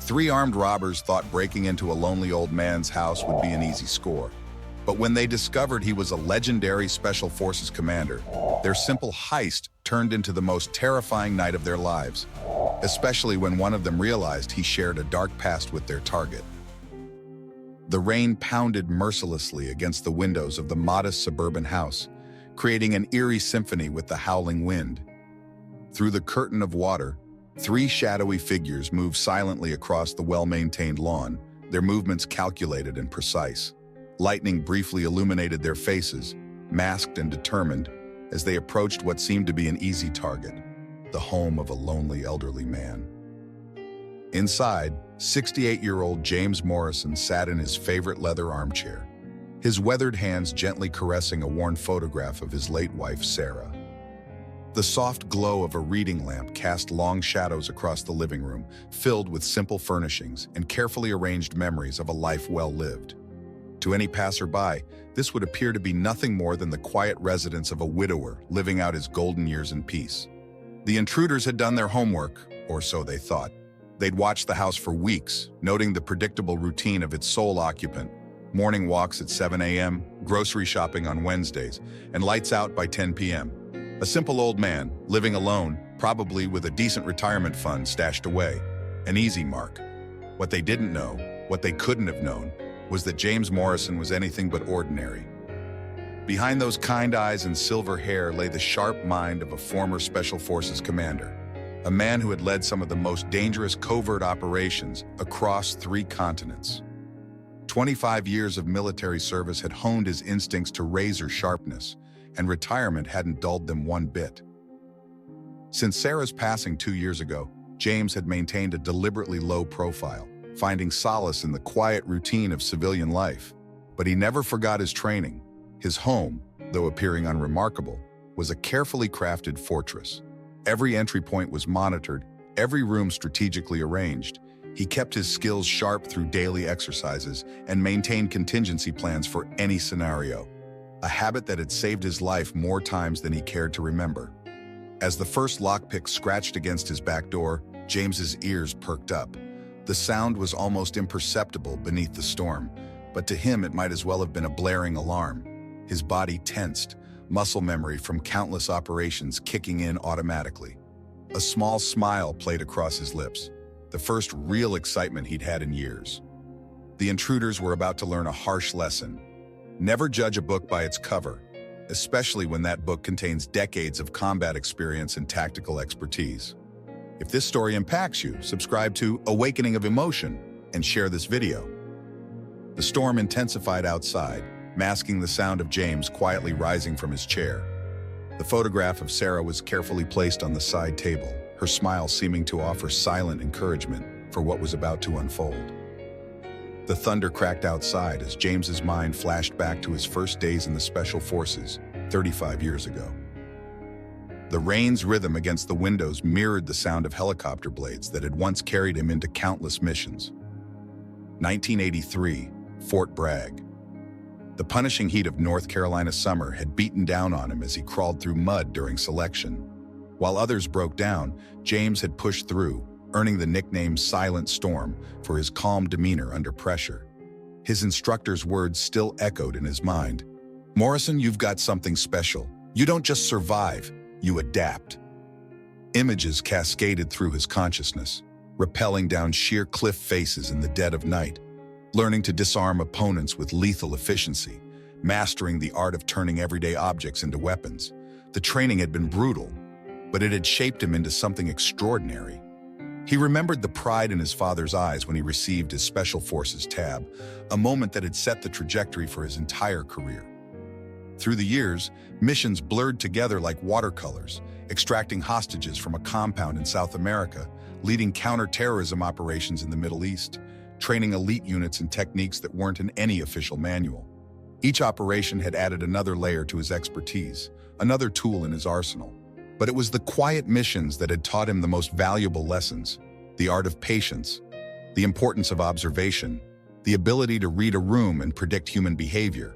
Three armed robbers thought breaking into a lonely old man's house would be an easy score. But when they discovered he was a legendary Special Forces commander, their simple heist turned into the most terrifying night of their lives, especially when one of them realized he shared a dark past with their target. The rain pounded mercilessly against the windows of the modest suburban house, creating an eerie symphony with the howling wind. Through the curtain of water, three shadowy figures moved silently across the well-maintained lawn, their movements calculated and precise. Lightning briefly illuminated their faces, masked and determined, as they approached what seemed to be an easy target, the home of a lonely elderly man. Inside, 68-year-old James Morrison sat in his favorite leather armchair, his weathered hands gently caressing a worn photograph of his late wife, Sarah. The soft glow of a reading lamp cast long shadows across the living room, filled with simple furnishings and carefully arranged memories of a life well lived. To any passerby, this would appear to be nothing more than the quiet residence of a widower living out his golden years in peace. The intruders had done their homework, or so they thought. They'd watched the house for weeks, noting the predictable routine of its sole occupant: morning walks at 7 a.m., grocery shopping on Wednesdays, and lights out by 10 p.m. A simple old man, living alone, probably with a decent retirement fund stashed away. An easy mark. What they didn't know, what they couldn't have known, was that James Morrison was anything but ordinary. Behind those kind eyes and silver hair lay the sharp mind of a former Special Forces commander, a man who had led some of the most dangerous covert operations across 3 continents. 25 years of military service had honed his instincts to razor sharpness, and retirement hadn't dulled them one bit. Since Sarah's passing 2 years ago, James had maintained a deliberately low profile, finding solace in the quiet routine of civilian life. But he never forgot his training. His home, though appearing unremarkable, was a carefully crafted fortress. Every entry point was monitored, every room strategically arranged. He kept his skills sharp through daily exercises and maintained contingency plans for any scenario, a habit that had saved his life more times than he cared to remember. As the first lockpick scratched against his back door, James's ears perked up. The sound was almost imperceptible beneath the storm, but to him it might as well have been a blaring alarm. His body tensed, muscle memory from countless operations kicking in automatically. A small smile played across his lips, the first real excitement he'd had in years. The intruders were about to learn a harsh lesson. Never judge a book by its cover, especially when that book contains decades of combat experience and tactical expertise. If this story impacts you, subscribe to Awakening of Emotion and share this video. The storm intensified outside, masking the sound of James quietly rising from his chair. The photograph of Sarah was carefully placed on the side table, her smile seeming to offer silent encouragement for what was about to unfold. The thunder cracked outside as James's mind flashed back to his first days in the Special Forces, 35 years ago. The rain's rhythm against the windows mirrored the sound of helicopter blades that had once carried him into countless missions. 1983, Fort Bragg. The punishing heat of North Carolina summer had beaten down on him as he crawled through mud during selection. While others broke down, James had pushed through, earning the nickname Silent Storm for his calm demeanor under pressure. His instructor's words still echoed in his mind. "Morrison, you've got something special. You don't just survive, you adapt." Images cascaded through his consciousness, rappelling down sheer cliff faces in the dead of night, learning to disarm opponents with lethal efficiency, mastering the art of turning everyday objects into weapons. The training had been brutal, but it had shaped him into something extraordinary. He remembered the pride in his father's eyes when he received his Special Forces tab, a moment that had set the trajectory for his entire career. Through the years, missions blurred together like watercolors, extracting hostages from a compound in South America, leading counter-terrorism operations in the Middle East, training elite units in techniques that weren't in any official manual. Each operation had added another layer to his expertise, another tool in his arsenal. But it was the quiet missions that had taught him the most valuable lessons: the art of patience, the importance of observation, the ability to read a room and predict human behavior.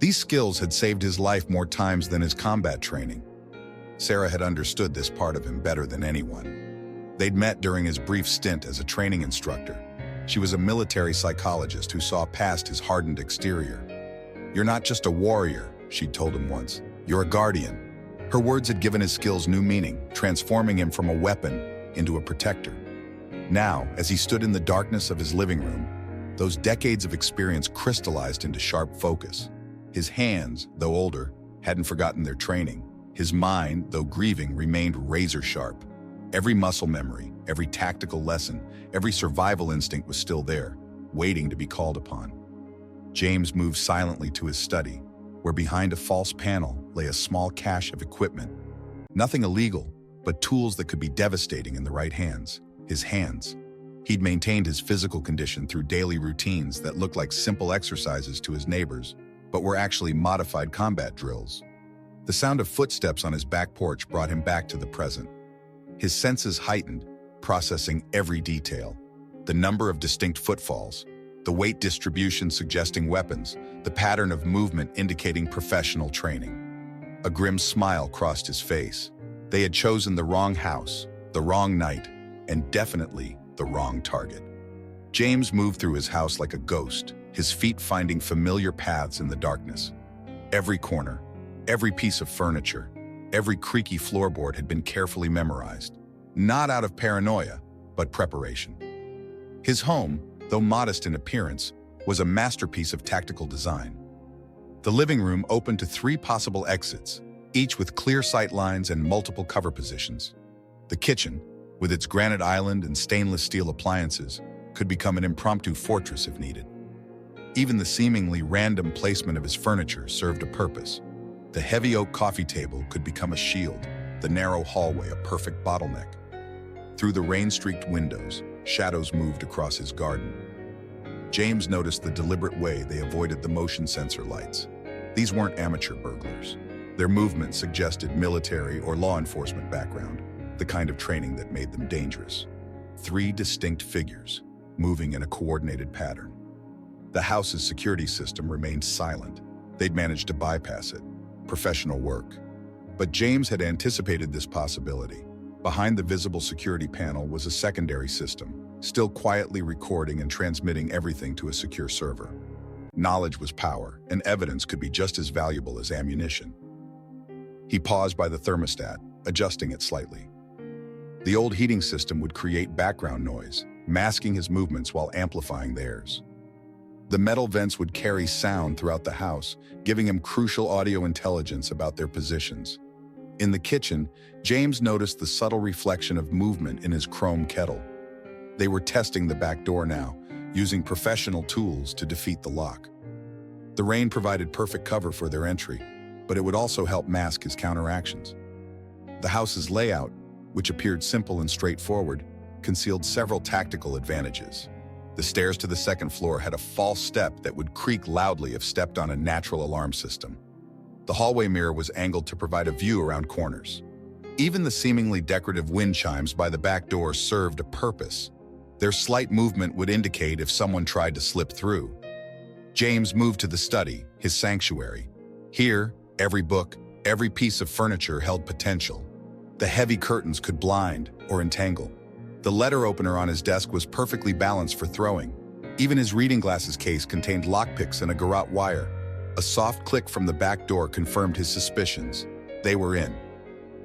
These skills had saved his life more times than his combat training. Sarah had understood this part of him better than anyone. They'd met during his brief stint as a training instructor. She was a military psychologist who saw past his hardened exterior. "You're not just a warrior," she'd told him once. "You're a guardian." Her words had given his skills new meaning, transforming him from a weapon into a protector. Now, as he stood in the darkness of his living room, those decades of experience crystallized into sharp focus. His hands, though older, hadn't forgotten their training. His mind, though grieving, remained razor sharp. Every muscle memory, every tactical lesson, every survival instinct was still there, waiting to be called upon. James moved silently to his study, where behind a false panel lay a small cache of equipment. Nothing illegal, but tools that could be devastating in the right hands. His hands. He'd maintained his physical condition through daily routines that looked like simple exercises to his neighbors, but were actually modified combat drills. The sound of footsteps on his back porch brought him back to the present. His senses heightened, processing every detail. The number of distinct footfalls, the weight distribution suggesting weapons, the pattern of movement indicating professional training. A grim smile crossed his face. They had chosen the wrong house, the wrong night, and definitely the wrong target. James moved through his house like a ghost, his feet finding familiar paths in the darkness. Every corner, every piece of furniture, every creaky floorboard had been carefully memorized, not out of paranoia, but preparation. His home, though modest in appearance, was a masterpiece of tactical design. The living room opened to 3 possible exits, each with clear sight lines and multiple cover positions. The kitchen, with its granite island and stainless steel appliances, could become an impromptu fortress if needed. Even the seemingly random placement of his furniture served a purpose. The heavy oak coffee table could become a shield, the narrow hallway a perfect bottleneck. Through the rain-streaked windows, shadows moved across his garden. James noticed the deliberate way they avoided the motion sensor lights. These weren't amateur burglars. Their movement suggested military or law enforcement background, the kind of training that made them dangerous. 3 distinct figures, moving in a coordinated pattern. The house's security system remained silent. They'd managed to bypass it. Professional work. But James had anticipated this possibility. Behind the visible security panel was a secondary system, still quietly recording and transmitting everything to a secure server. Knowledge was power, and evidence could be just as valuable as ammunition. He paused by the thermostat, adjusting it slightly. The old heating system would create background noise, masking his movements while amplifying theirs. The metal vents would carry sound throughout the house, giving him crucial audio intelligence about their positions. In the kitchen, James noticed the subtle reflection of movement in his chrome kettle. They were testing the back door now, using professional tools to defeat the lock. The rain provided perfect cover for their entry, but it would also help mask his counteractions. The house's layout, which appeared simple and straightforward, concealed several tactical advantages. The stairs to the second floor had a false step that would creak loudly if stepped on a natural alarm system. The hallway mirror was angled to provide a view around corners. Even the seemingly decorative wind chimes by the back door served a purpose. Their slight movement would indicate if someone tried to slip through. James moved to the study, his sanctuary. Here, every book, every piece of furniture held potential. The heavy curtains could blind or entangle. The letter opener on his desk was perfectly balanced for throwing. Even his reading glasses case contained lockpicks and a garrote wire. A soft click from the back door confirmed his suspicions. They were in.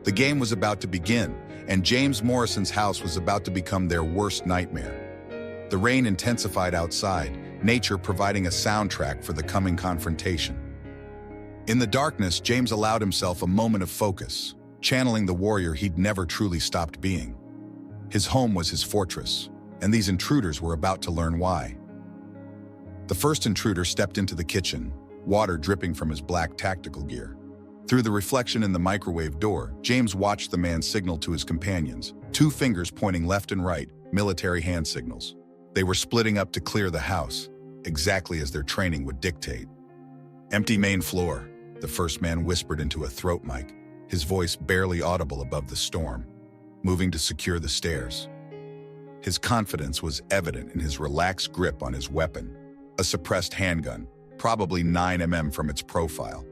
The game was about to begin, and James Morrison's house was about to become their worst nightmare. The rain intensified outside, nature providing a soundtrack for the coming confrontation. In the darkness, James allowed himself a moment of focus, channeling the warrior he'd never truly stopped being. His home was his fortress, and these intruders were about to learn why. The first intruder stepped into the kitchen, water dripping from his black tactical gear. Through the reflection in the microwave door, James watched the man signal to his companions, 2 fingers pointing left and right, military hand signals. They were splitting up to clear the house, exactly as their training would dictate. "Empty main floor," the first man whispered into a throat mic, his voice barely audible above the storm, moving to secure the stairs. His confidence was evident in his relaxed grip on his weapon, a suppressed handgun, probably 9 mm from its profile.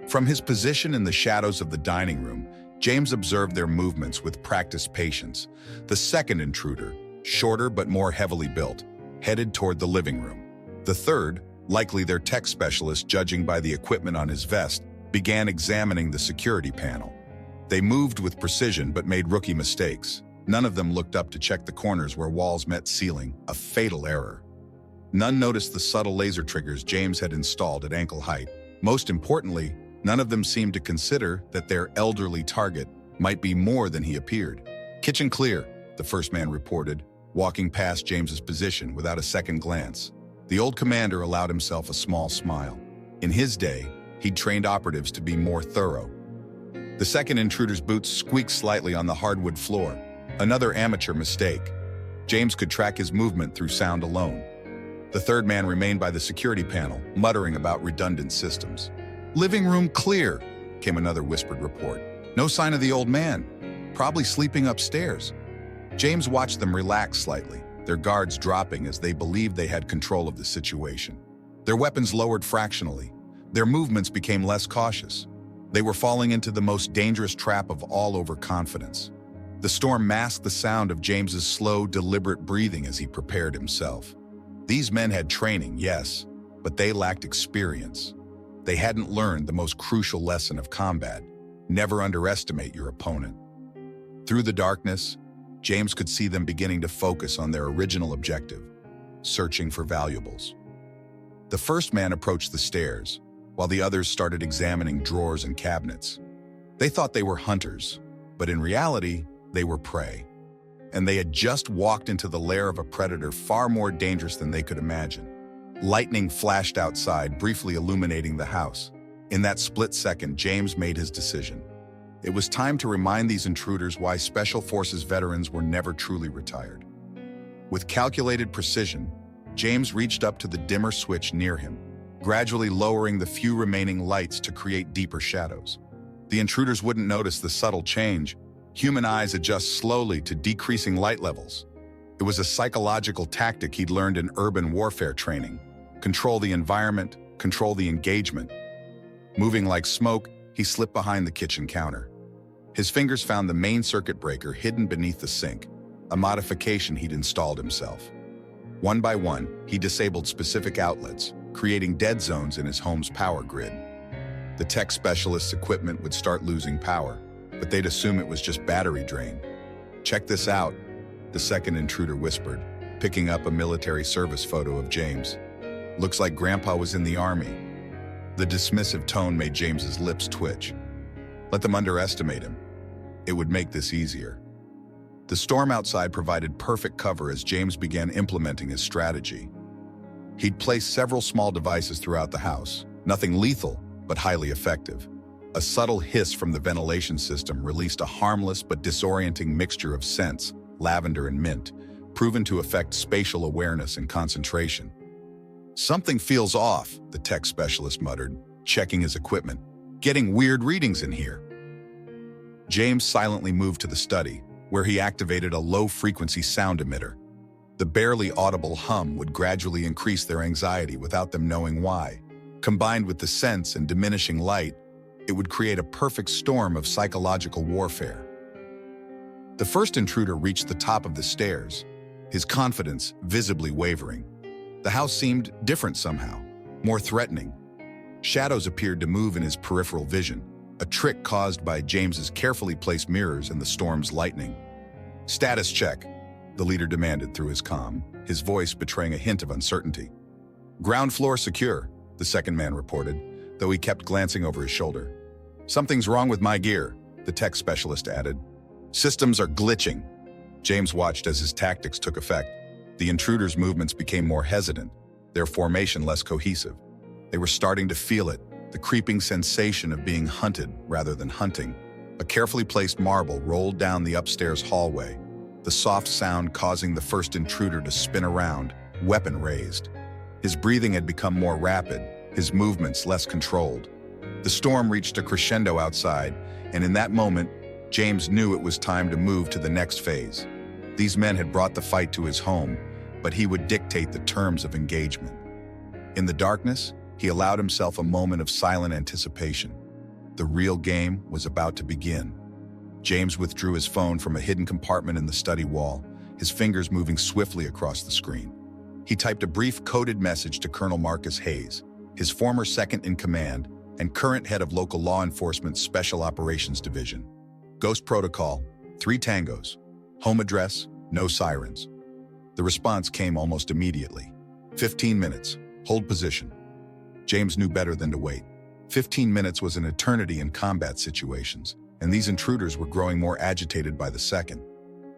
From his position in the shadows of the dining room, James observed their movements with practiced patience. The second intruder, shorter but more heavily built, headed toward the living room. The third, likely their tech specialist judging by the equipment on his vest, began examining the security panel. They moved with precision but made rookie mistakes. None of them looked up to check the corners where walls met ceiling, a fatal error. None noticed the subtle laser triggers James had installed at ankle height. Most importantly, none of them seemed to consider that their elderly target might be more than he appeared. "Kitchen clear," the first man reported, walking past James's position without a second glance. The old commander allowed himself a small smile. In his day, he'd trained operatives to be more thorough. The second intruder's boots squeaked slightly on the hardwood floor. Another amateur mistake. James could track his movement through sound alone. The third man remained by the security panel, muttering about redundant systems. "Living room clear," came another whispered report. "No sign of the old man. Probably sleeping upstairs." James watched them relax slightly, their guards dropping as they believed they had control of the situation. Their weapons lowered fractionally. Their movements became less cautious. They were falling into the most dangerous trap of all, overconfidence. The storm masked the sound of James's slow, deliberate breathing as he prepared himself. These men had training, yes, but they lacked experience. They hadn't learned the most crucial lesson of combat: never underestimate your opponent. Through the darkness, James could see them beginning to focus on their original objective: searching for valuables. The first man approached the stairs, while the others started examining drawers and cabinets. They thought they were hunters, but in reality, they were prey. And they had just walked into the lair of a predator far more dangerous than they could imagine. Lightning flashed outside, briefly illuminating the house. In that split second, James made his decision. It was time to remind these intruders why Special Forces veterans were never truly retired. With calculated precision, James reached up to the dimmer switch near him, gradually lowering the few remaining lights to create deeper shadows. The intruders wouldn't notice the subtle change. Human eyes adjust slowly to decreasing light levels. It was a psychological tactic he'd learned in urban warfare training. Control the environment, control the engagement. Moving like smoke, he slipped behind the kitchen counter. His fingers found the main circuit breaker hidden beneath the sink, a modification he'd installed himself. One by one, he disabled specific outlets, creating dead zones in his home's power grid. The tech specialist's equipment would start losing power, but they'd assume it was just battery drain. "Check this out," the second intruder whispered, picking up a military service photo of James. "Looks like Grandpa was in the army." The dismissive tone made James's lips twitch. Let them underestimate him. It would make this easier. The storm outside provided perfect cover as James began implementing his strategy. He'd placed several small devices throughout the house, nothing lethal, but highly effective. A subtle hiss from the ventilation system released a harmless but disorienting mixture of scents, lavender and mint, proven to affect spatial awareness and concentration. "Something feels off," the tech specialist muttered, checking his equipment. "Getting weird readings in here." James silently moved to the study, where he activated a low-frequency sound emitter. The barely audible hum would gradually increase their anxiety without them knowing why. Combined with the scents and diminishing light, it would create a perfect storm of psychological warfare. The first intruder reached the top of the stairs, his confidence visibly wavering. The house seemed different somehow, more threatening. Shadows appeared to move in his peripheral vision, a trick caused by James's carefully placed mirrors and the storm's lightning. "Status check," the leader demanded through his comm, his voice betraying a hint of uncertainty. "Ground floor secure," the second man reported, though he kept glancing over his shoulder. "Something's wrong with my gear," the tech specialist added. "Systems are glitching." James watched as his tactics took effect. The intruders' movements became more hesitant, their formation less cohesive. They were starting to feel it, the creeping sensation of being hunted rather than hunting. A carefully placed marble rolled down the upstairs hallway, the soft sound causing the first intruder to spin around, weapon raised. His breathing had become more rapid, his movements less controlled. The storm reached a crescendo outside, and in that moment, James knew it was time to move to the next phase. These men had brought the fight to his home, but he would dictate the terms of engagement. In the darkness, he allowed himself a moment of silent anticipation. The real game was about to begin. James withdrew his phone from a hidden compartment in the study wall, his fingers moving swiftly across the screen. He typed a brief coded message to Colonel Marcus Hayes, his former second-in-command and current head of local law enforcement Special Operations Division. Ghost protocol, 3 tangos. Home address, no sirens. The response came almost immediately. 15 minutes. Hold position. James knew better than to wait. 15 minutes was an eternity in combat situations, and these intruders were growing more agitated by the second.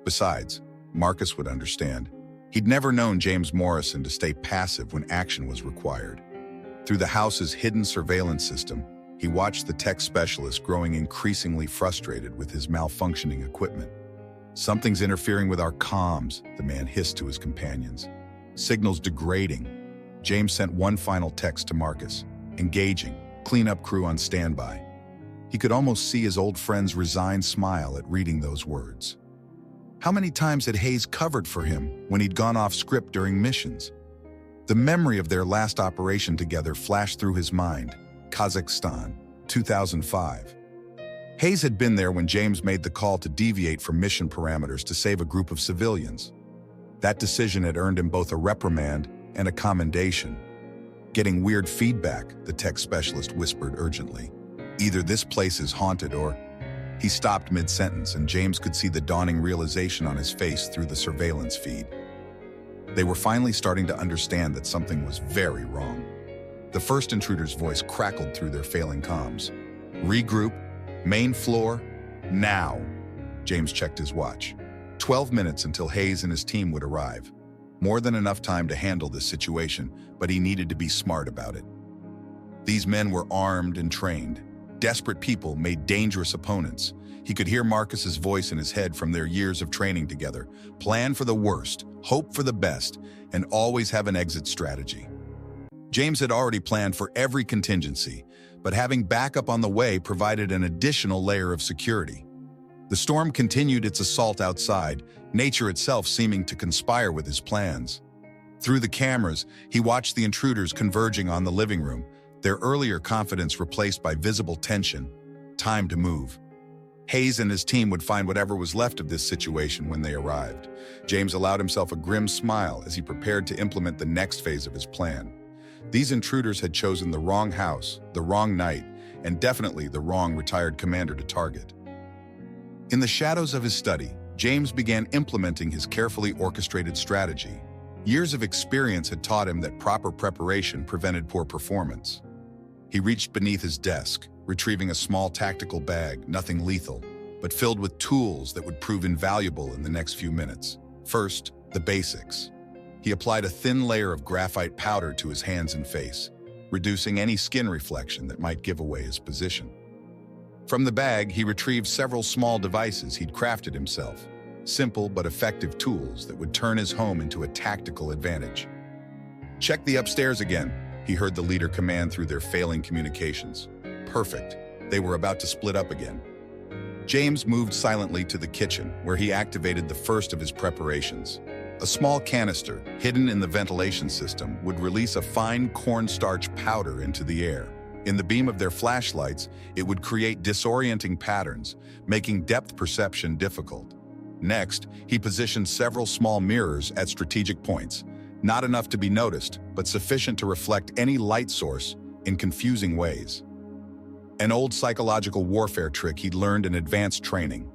Besides, Marcus would understand. He'd never known James Morrison to stay passive when action was required. Through the house's hidden surveillance system, he watched the tech specialist growing increasingly frustrated with his malfunctioning equipment. "Something's interfering with our comms," the man hissed to his companions. "Signal's degrading." James sent one final text to Marcus. "Engaging. Cleanup crew on standby." He could almost see his old friend's resigned smile at reading those words. How many times had Hayes covered for him when he'd gone off script during missions? The memory of their last operation together flashed through his mind. Kazakhstan, 2005. Hayes had been there when James made the call to deviate from mission parameters to save a group of civilians. That decision had earned him both a reprimand and a commendation. "Getting weird feedback," the tech specialist whispered urgently. "Either this place is haunted or..." He stopped mid-sentence, and James could see the dawning realization on his face through the surveillance feed. They were finally starting to understand that something was very wrong. The first intruder's voice crackled through their failing comms. "Regroup. Main floor. Now." James checked his watch. 12 minutes until Hayes and his team would arrive. More than enough time to handle this situation, but he needed to be smart about it. These men were armed and trained. Desperate people made dangerous opponents. He could hear Marcus's voice in his head from their years of training together. Plan for the worst, hope for the best, and always have an exit strategy. James had already planned for every contingency, but having backup on the way provided an additional layer of security. The storm continued its assault outside, nature itself seeming to conspire with his plans. Through the cameras, he watched the intruders converging on the living room, their earlier confidence replaced by visible tension. Time to move. Hayes and his team would find whatever was left of this situation when they arrived. James allowed himself a grim smile as he prepared to implement the next phase of his plan. These intruders had chosen the wrong house, the wrong night, and definitely the wrong retired commander to target. In the shadows of his study, James began implementing his carefully orchestrated strategy. Years of experience had taught him that proper preparation prevented poor performance. He reached beneath his desk, retrieving a small tactical bag, nothing lethal, but filled with tools that would prove invaluable in the next few minutes. First, the basics. He applied a thin layer of graphite powder to his hands and face, reducing any skin reflection that might give away his position. From the bag, he retrieved several small devices he'd crafted himself, simple but effective tools that would turn his home into a tactical advantage. "Check the upstairs again," he heard the leader command through their failing communications. Perfect. They were about to split up again. James moved silently to the kitchen, where he activated the first of his preparations. A small canister, hidden in the ventilation system, would release a fine cornstarch powder into the air. In the beam of their flashlights, it would create disorienting patterns, making depth perception difficult. Next, he positioned several small mirrors at strategic points, not enough to be noticed, but sufficient to reflect any light source in confusing ways. An old psychological warfare trick he'd learned in advanced training.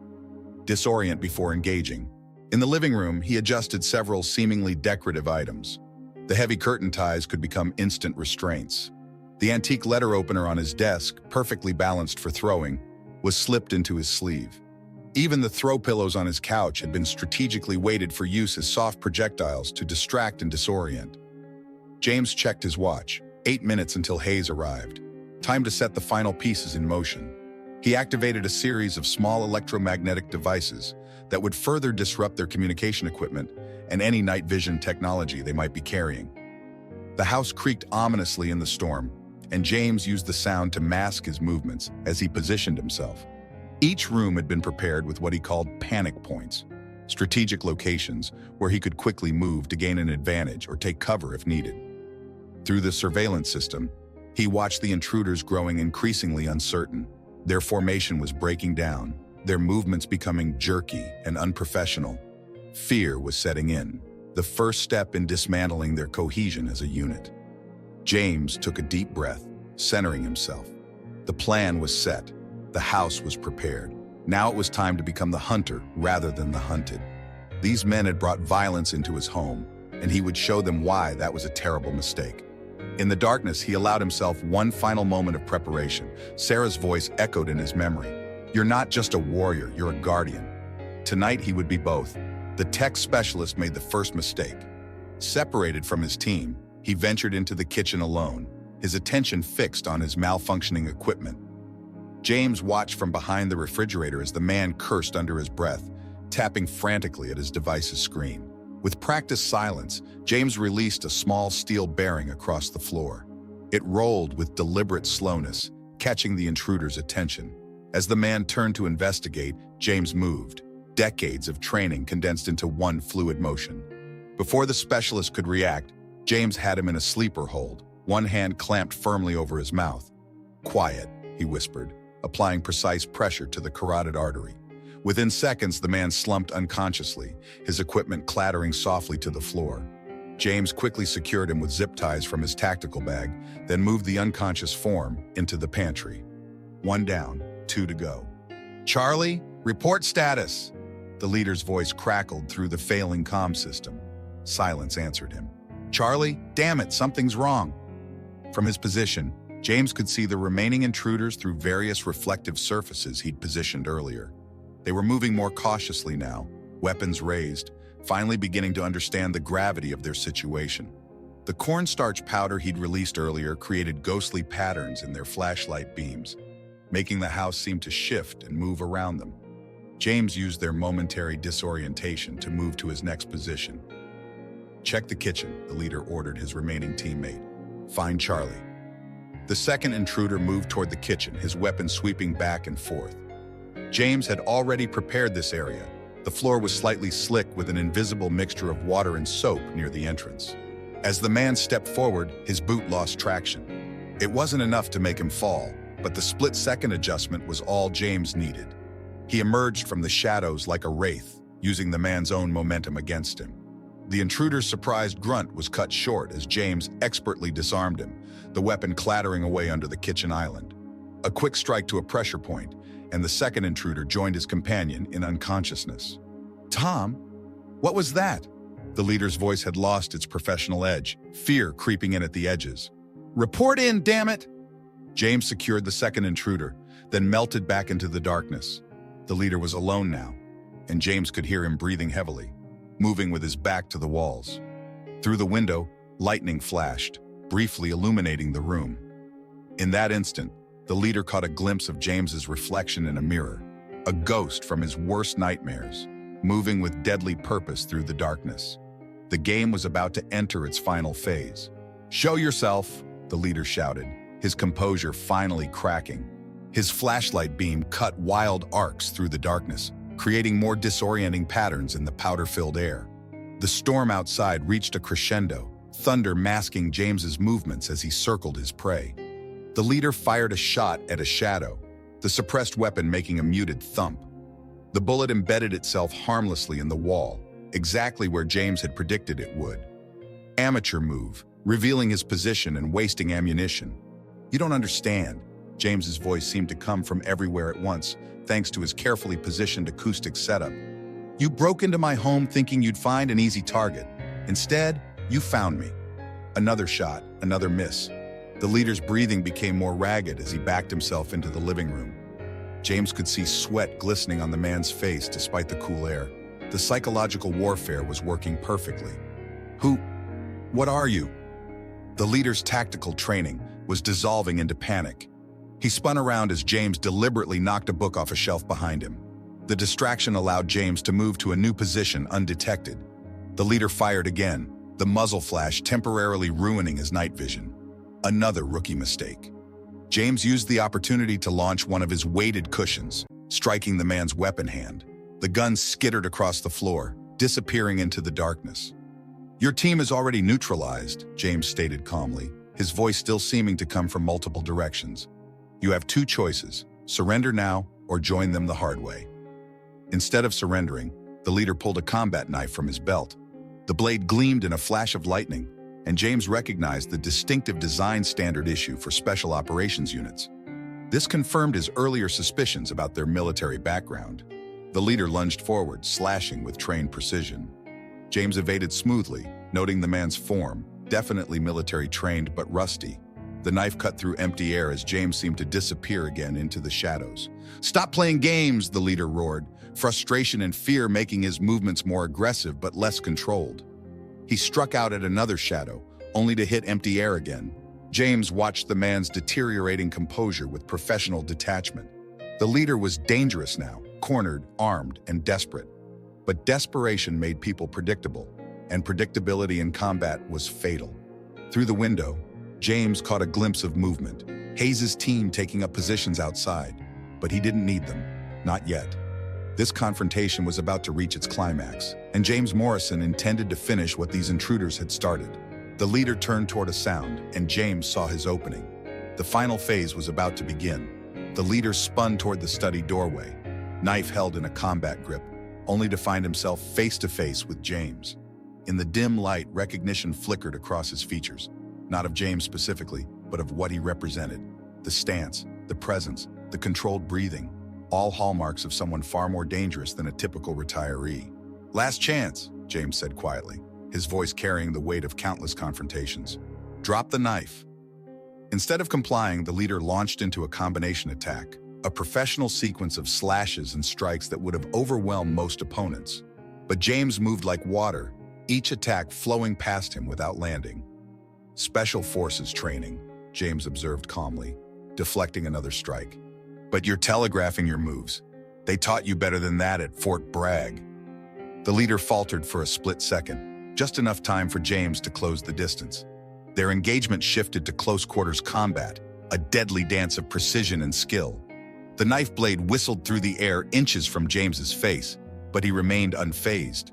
Disorient before engaging. In the living room, he adjusted several seemingly decorative items. The heavy curtain ties could become instant restraints. The antique letter opener on his desk, perfectly balanced for throwing, was slipped into his sleeve. Even the throw pillows on his couch had been strategically weighted for use as soft projectiles to distract and disorient. James checked his watch. 8 minutes until Hayes arrived. Time to set the final pieces in motion. He activated a series of small electromagnetic devices that would further disrupt their communication equipment and any night vision technology they might be carrying. The house creaked ominously in the storm, and James used the sound to mask his movements as he positioned himself. Each room had been prepared with what he called panic points, strategic locations where he could quickly move to gain an advantage or take cover if needed. Through the surveillance system, he watched the intruders growing increasingly uncertain. Their formation was breaking down. their movements becoming jerky and unprofessional. Fear was setting in, the first step in dismantling their cohesion as a unit. James took a deep breath, centering himself. The plan was set. The house was prepared. Now it was time to become the hunter rather than the hunted. These men had brought violence into his home, and he would show them why that was a terrible mistake. In the darkness, he allowed himself one final moment of preparation. Sarah's voice echoed in his memory. "You're not just a warrior, you're a guardian." Tonight, he would be both. The tech specialist made the first mistake. Separated from his team, he ventured into the kitchen alone, his attention fixed on his malfunctioning equipment. James watched from behind the refrigerator as the man cursed under his breath, tapping frantically at his device's screen. With practiced silence, James released a small steel bearing across the floor. It rolled with deliberate slowness, catching the intruder's attention. As the man turned to investigate, James moved. Decades of training condensed into one fluid motion. Before the specialist could react, James had him in a sleeper hold, one hand clamped firmly over his mouth. "Quiet," he whispered, applying precise pressure to the carotid artery. Within seconds, the man slumped unconsciously, his equipment clattering softly to the floor. James quickly secured him with zip ties from his tactical bag, then moved the unconscious form into the pantry. One down, two to go. "Charlie, report status." The leader's voice crackled through the failing comm system. Silence answered him. "Charlie, damn it, something's wrong." From his position, James could see the remaining intruders through various reflective surfaces he'd positioned earlier. They were moving more cautiously now, weapons raised, finally beginning to understand the gravity of their situation. The cornstarch powder he'd released earlier created ghostly patterns in their flashlight beams, making the house seem to shift and move around them. James used their momentary disorientation to move to his next position. "Check the kitchen," the leader ordered his remaining teammate. "Find Charlie." The second intruder moved toward the kitchen, his weapon sweeping back and forth. James had already prepared this area. The floor was slightly slick with an invisible mixture of water and soap near the entrance. As the man stepped forward, his boot lost traction. It wasn't enough to make him fall, but the split-second adjustment was all James needed. He emerged from the shadows like a wraith, using the man's own momentum against him. The intruder's surprised grunt was cut short as James expertly disarmed him, the weapon clattering away under the kitchen island. A quick strike to a pressure point, and the second intruder joined his companion in unconsciousness. "Tom, what was that?" The leader's voice had lost its professional edge, fear creeping in at the edges. "Report in, damn it!" James secured the second intruder, then melted back into the darkness. The leader was alone now, and James could hear him breathing heavily, moving with his back to the walls. Through the window, lightning flashed, briefly illuminating the room. In that instant, the leader caught a glimpse of James's reflection in a mirror, a ghost from his worst nightmares, moving with deadly purpose through the darkness. The game was about to enter its final phase. "Show yourself," the leader shouted, his composure finally cracking. His flashlight beam cut wild arcs through the darkness, creating more disorienting patterns in the powder-filled air. The storm outside reached a crescendo, thunder masking James's movements as he circled his prey. The leader fired a shot at a shadow, the suppressed weapon making a muted thump. The bullet embedded itself harmlessly in the wall, exactly where James had predicted it would. Amateur move, revealing his position and wasting ammunition. "You don't understand." James's voice seemed to come from everywhere at once, thanks to his carefully positioned acoustic setup. "You broke into my home thinking you'd find an easy target. Instead, you found me." Another shot, another miss. The leader's breathing became more ragged as he backed himself into the living room. James could see sweat glistening on the man's face despite the cool air. The psychological warfare was working perfectly. What are you?" The leader's tactical training was dissolving into panic. He spun around as James deliberately knocked a book off a shelf behind him. The distraction allowed James to move to a new position undetected. The leader fired again, the muzzle flash temporarily ruining his night vision. Another rookie mistake. James used the opportunity to launch one of his weighted cushions, striking the man's weapon hand. The gun skittered across the floor, disappearing into the darkness. "Your team is already neutralized," James stated calmly, his voice still seeming to come from multiple directions. "You have two choices: surrender now or join them the hard way." Instead of surrendering, the leader pulled a combat knife from his belt. The blade gleamed in a flash of lightning, and James recognized the distinctive design standard issue for special operations units. This confirmed his earlier suspicions about their military background. The leader lunged forward, slashing with trained precision. James evaded smoothly, noting the man's form, definitely military trained but rusty. The knife cut through empty air as James seemed to disappear again into the shadows. "Stop playing games," the leader roared, frustration and fear making his movements more aggressive but less controlled. He struck out at another shadow, only to hit empty air again. James watched the man's deteriorating composure with professional detachment. The leader was dangerous now, cornered, armed, and desperate. But desperation made people predictable, and predictability in combat was fatal. Through the window, James caught a glimpse of movement, Hayes' team taking up positions outside, but he didn't need them, not yet. This confrontation was about to reach its climax, and James Morrison intended to finish what these intruders had started. The leader turned toward a sound, and James saw his opening. The final phase was about to begin. The leader spun toward the study doorway, knife held in a combat grip, only to find himself face to face with James. In the dim light, recognition flickered across his features, not of James specifically, but of what he represented. The stance, the presence, the controlled breathing, all hallmarks of someone far more dangerous than a typical retiree. "Last chance," James said quietly, his voice carrying the weight of countless confrontations. "Drop the knife." Instead of complying, the leader launched into a combination attack, a professional sequence of slashes and strikes that would have overwhelmed most opponents. But James moved like water, each attack flowing past him without landing. "Special Forces training," James observed calmly, deflecting another strike. "But you're telegraphing your moves. They taught you better than that at Fort Bragg." The leader faltered for a split second, just enough time for James to close the distance. Their engagement shifted to close-quarters combat, a deadly dance of precision and skill. The knife blade whistled through the air inches from James's face, but he remained unfazed.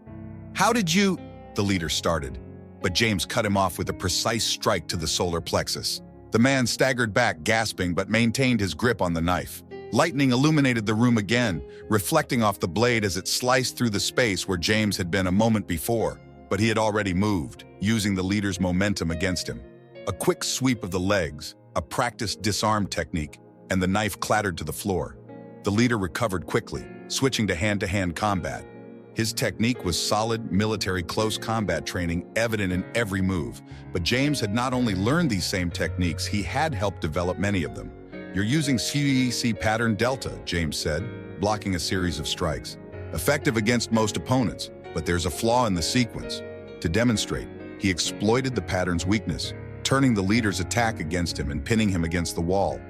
"How did you—" the leader started, but James cut him off with a precise strike to the solar plexus. The man staggered back, gasping, but maintained his grip on the knife. Lightning illuminated the room again, reflecting off the blade as it sliced through the space where James had been a moment before, but he had already moved, using the leader's momentum against him. A quick sweep of the legs, a practiced disarm technique, and the knife clattered to the floor. The leader recovered quickly, switching to hand-to-hand combat. His technique was solid, military close combat training evident in every move, but James had not only learned these same techniques, he had helped develop many of them. "You're using CEC pattern Delta," James said, blocking a series of strikes. "Effective against most opponents, but there's a flaw in the sequence." To demonstrate, he exploited the pattern's weakness, turning the leader's attack against him and pinning him against the wall.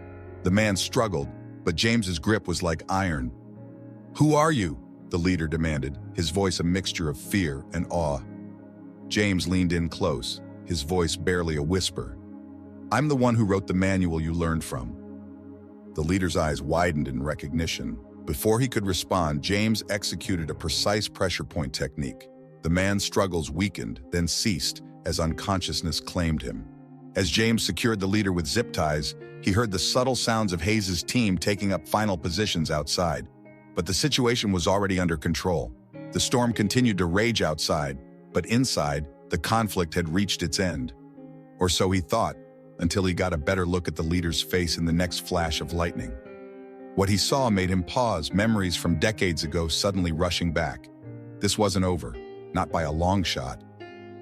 The man struggled, but James's grip was like iron. "Who are you?" the leader demanded, his voice a mixture of fear and awe. James leaned in close, his voice barely a whisper. "I'm the one who wrote the manual you learned from." The leader's eyes widened in recognition. Before he could respond, James executed a precise pressure point technique. The man's struggles weakened, then ceased, as unconsciousness claimed him. As James secured the leader with zip ties, he heard the subtle sounds of Hayes' team taking up final positions outside. But the situation was already under control. The storm continued to rage outside, but inside, the conflict had reached its end. Or so he thought, until he got a better look at the leader's face in the next flash of lightning. What he saw made him pause, memories from decades ago suddenly rushing back. This wasn't over, not by a long shot.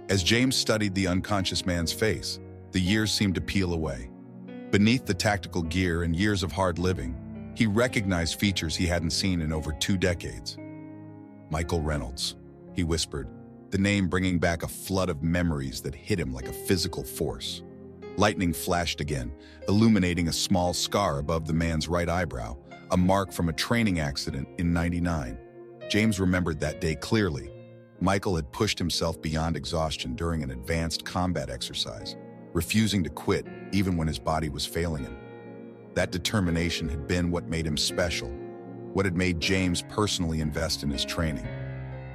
As James studied the unconscious man's face, the years seemed to peel away. Beneath the tactical gear and years of hard living, he recognized features he hadn't seen in over 2 decades. "Michael Reynolds," he whispered, the name bringing back a flood of memories that hit him like a physical force. Lightning flashed again, illuminating a small scar above the man's right eyebrow, a mark from a training accident in '99. James remembered that day clearly. Michael had pushed himself beyond exhaustion during an advanced combat exercise, refusing to quit even when his body was failing him. That determination had been what made him special, what had made James personally invest in his training.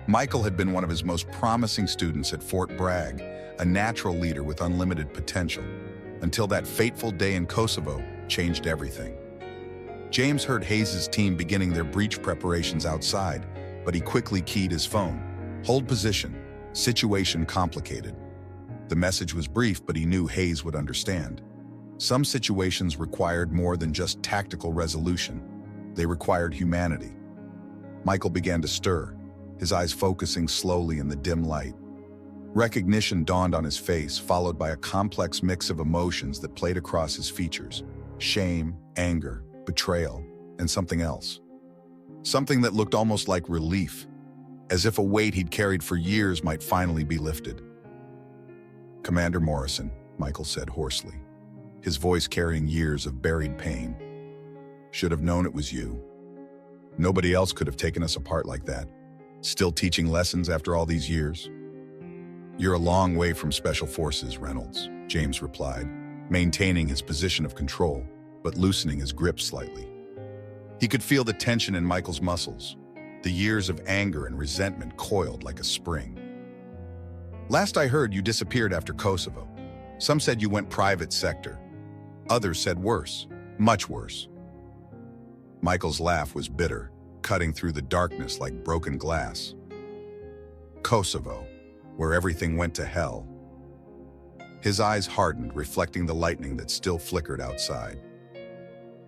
Michael had been one of his most promising students at Fort Bragg, a natural leader with unlimited potential, until that fateful day in Kosovo changed everything. James heard Hayes' team beginning their breach preparations outside, but he quickly keyed his phone. Hold position. Situation complicated. The message was brief, but he knew Hayes would understand. Some situations required more than just tactical resolution. They required humanity. Michael began to stir, his eyes focusing slowly in the dim light. Recognition dawned on his face, followed by a complex mix of emotions that played across his features. Shame, anger, betrayal, and something else. Something that looked almost like relief, as if a weight he'd carried for years might finally be lifted. "Commander Morrison," Michael said hoarsely, his voice carrying years of buried pain. "Should have known it was you. Nobody else could have taken us apart like that. Still teaching lessons after all these years?" "You're a long way from Special Forces, Reynolds," James replied, maintaining his position of control, but loosening his grip slightly. He could feel the tension in Michael's muscles. The years of anger and resentment coiled like a spring. "Last I heard, you disappeared after Kosovo. Some said you went private sector. Others said worse, much worse." Michael's laugh was bitter, cutting through the darkness like broken glass. "Kosovo, where everything went to hell." His eyes hardened, reflecting the lightning that still flickered outside.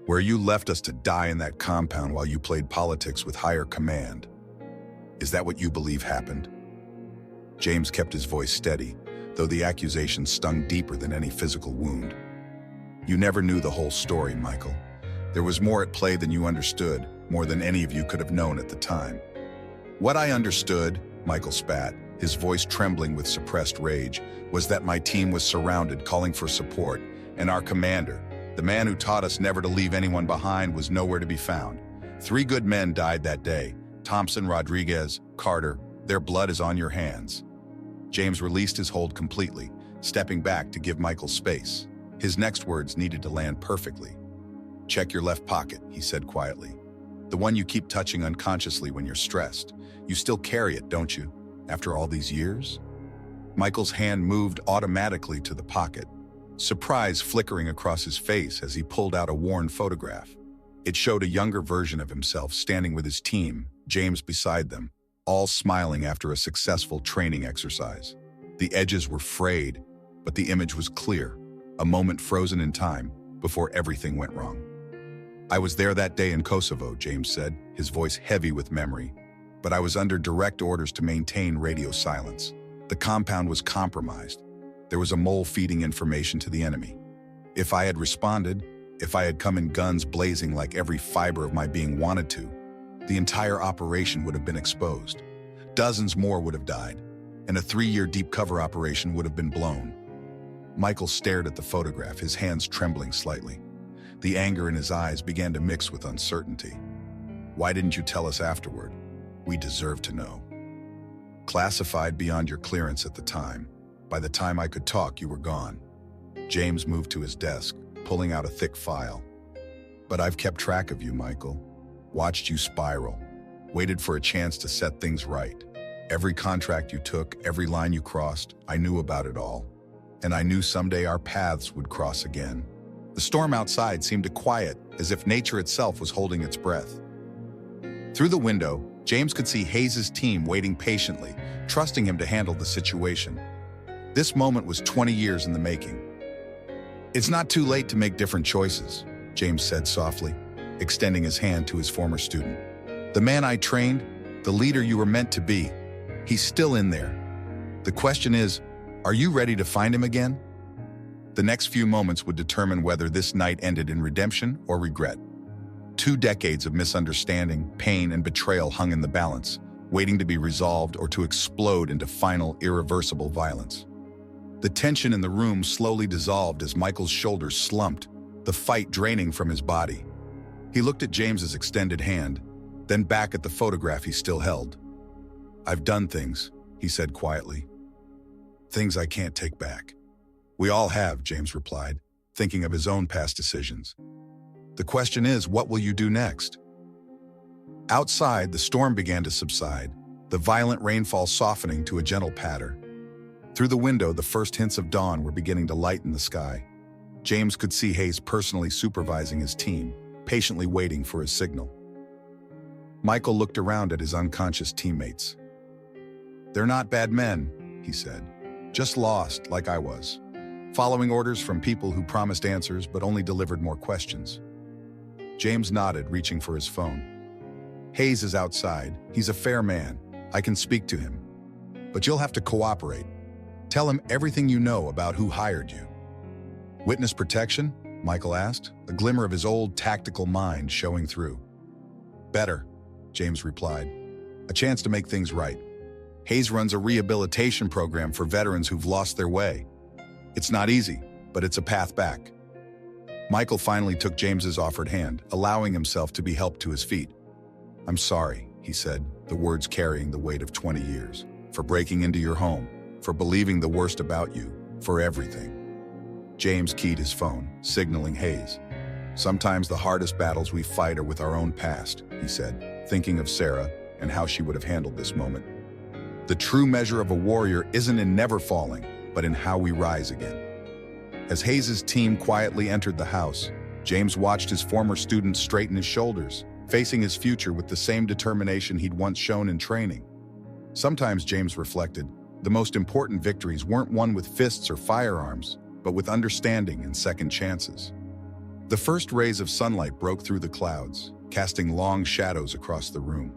"Where you left us to die in that compound while you played politics with higher command. Is that what you believe happened?" James kept his voice steady, though the accusation stung deeper than any physical wound. "You never knew the whole story, Michael. There was more at play than you understood, more than any of you could have known at the time." "What I understood," Michael spat, his voice trembling with suppressed rage, "was that my team was surrounded, calling for support, and our commander, the man who taught us never to leave anyone behind, was nowhere to be found. 3 good men died that day. Thompson, Rodriguez, Carter. Their blood is on your hands." James released his hold completely, stepping back to give Michael space. His next words needed to land perfectly. "Check your left pocket," he said quietly. "The one you keep touching unconsciously when you're stressed. You still carry it, don't you, after all these years?" Michael's hand moved automatically to the pocket, surprise flickering across his face as he pulled out a worn photograph. It showed a younger version of himself standing with his team, James beside them, all smiling after a successful training exercise. The edges were frayed, but the image was clear, a moment frozen in time before everything went wrong. "I was there that day in Kosovo," James said, his voice heavy with memory, "but I was under direct orders to maintain radio silence. The compound was compromised. There was a mole feeding information to the enemy. If I had responded, if I had come in guns blazing like every fiber of my being wanted to, the entire operation would have been exposed. Dozens more would have died, and a 3-year deep cover operation would have been blown." Michael stared at the photograph, his hands trembling slightly. The anger in his eyes began to mix with uncertainty. "Why didn't you tell us afterward? We deserve to know." "Classified beyond your clearance at the time. By the time I could talk, you were gone." James moved to his desk, pulling out a thick file. "But I've kept track of you, Michael. Watched you spiral. Waited for a chance to set things right. Every contract you took, every line you crossed, I knew about it all. And I knew someday our paths would cross again." The storm outside seemed to quiet, as if nature itself was holding its breath. Through the window, James could see Hayes' team waiting patiently, trusting him to handle the situation. This moment was 20 years in the making. "It's not too late to make different choices," James said softly, extending his hand to his former student. "The man I trained, the leader you were meant to be, he's still in there. The question is, are you ready to find him again?" The next few moments would determine whether this night ended in redemption or regret. 2 decades of misunderstanding, pain, and betrayal hung in the balance, waiting to be resolved or to explode into final, irreversible violence. The tension in the room slowly dissolved as Michael's shoulders slumped, the fight draining from his body. He looked at James's extended hand, then back at the photograph he still held. "I've done things," he said quietly. "Things I can't take back." "We all have," James replied, thinking of his own past decisions. "The question is, what will you do next?" Outside, the storm began to subside, the violent rainfall softening to a gentle patter. Through the window, the first hints of dawn were beginning to lighten the sky. James could see Hayes personally supervising his team, patiently waiting for his signal. Michael looked around at his unconscious teammates. "They're not bad men," he said. "Just lost, like I was. Following orders from people who promised answers but only delivered more questions." James nodded, reaching for his phone. "Hayes is outside. He's a fair man. I can speak to him. But you'll have to cooperate. Tell him everything you know about who hired you." "Witness protection?" Michael asked, a glimmer of his old tactical mind showing through. "Better," James replied. "A chance to make things right. Hayes runs a rehabilitation program for veterans who've lost their way. It's not easy, but it's a path back." Michael finally took James's offered hand, allowing himself to be helped to his feet. "I'm sorry," he said, the words carrying the weight of 20 years, "for breaking into your home, for believing the worst about you, for everything." James keyed his phone, signaling Hayes. "Sometimes the hardest battles we fight are with our own past," he said, thinking of Sarah and how she would have handled this moment. "The true measure of a warrior isn't in never falling, but in how we rise again." As Hayes' team quietly entered the house, James watched his former student straighten his shoulders, facing his future with the same determination he'd once shown in training. Sometimes, James reflected, the most important victories weren't won with fists or firearms, but with understanding and second chances. The first rays of sunlight broke through the clouds, casting long shadows across the room.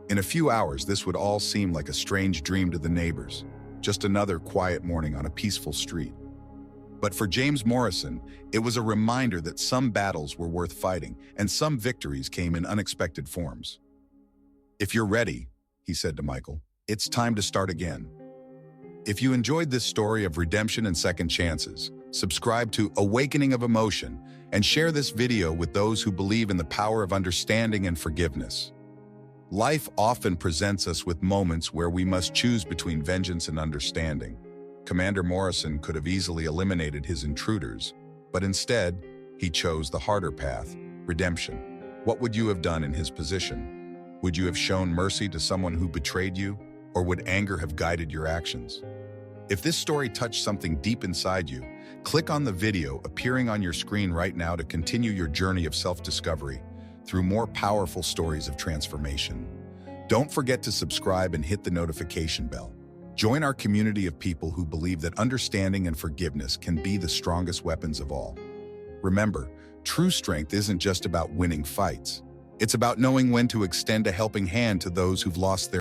In a few hours, this would all seem like a strange dream to the neighbors, just another quiet morning on a peaceful street. But for James Morrison, it was a reminder that some battles were worth fighting, and some victories came in unexpected forms. "If you're ready," he said to Michael, "it's time to start again." If you enjoyed this story of redemption and second chances, subscribe to Awakening of Emotion and share this video with those who believe in the power of understanding and forgiveness. Life often presents us with moments where we must choose between vengeance and understanding. Commander Morrison could have easily eliminated his intruders, but instead, he chose the harder path, redemption. What would you have done in his position? Would you have shown mercy to someone who betrayed you, or would anger have guided your actions? If this story touched something deep inside you, click on the video appearing on your screen right now to continue your journey of self-discovery through more powerful stories of transformation. Don't forget to subscribe and hit the notification bell. Join our community of people who believe that understanding and forgiveness can be the strongest weapons of all. Remember, true strength isn't just about winning fights. It's about knowing when to extend a helping hand to those who've lost their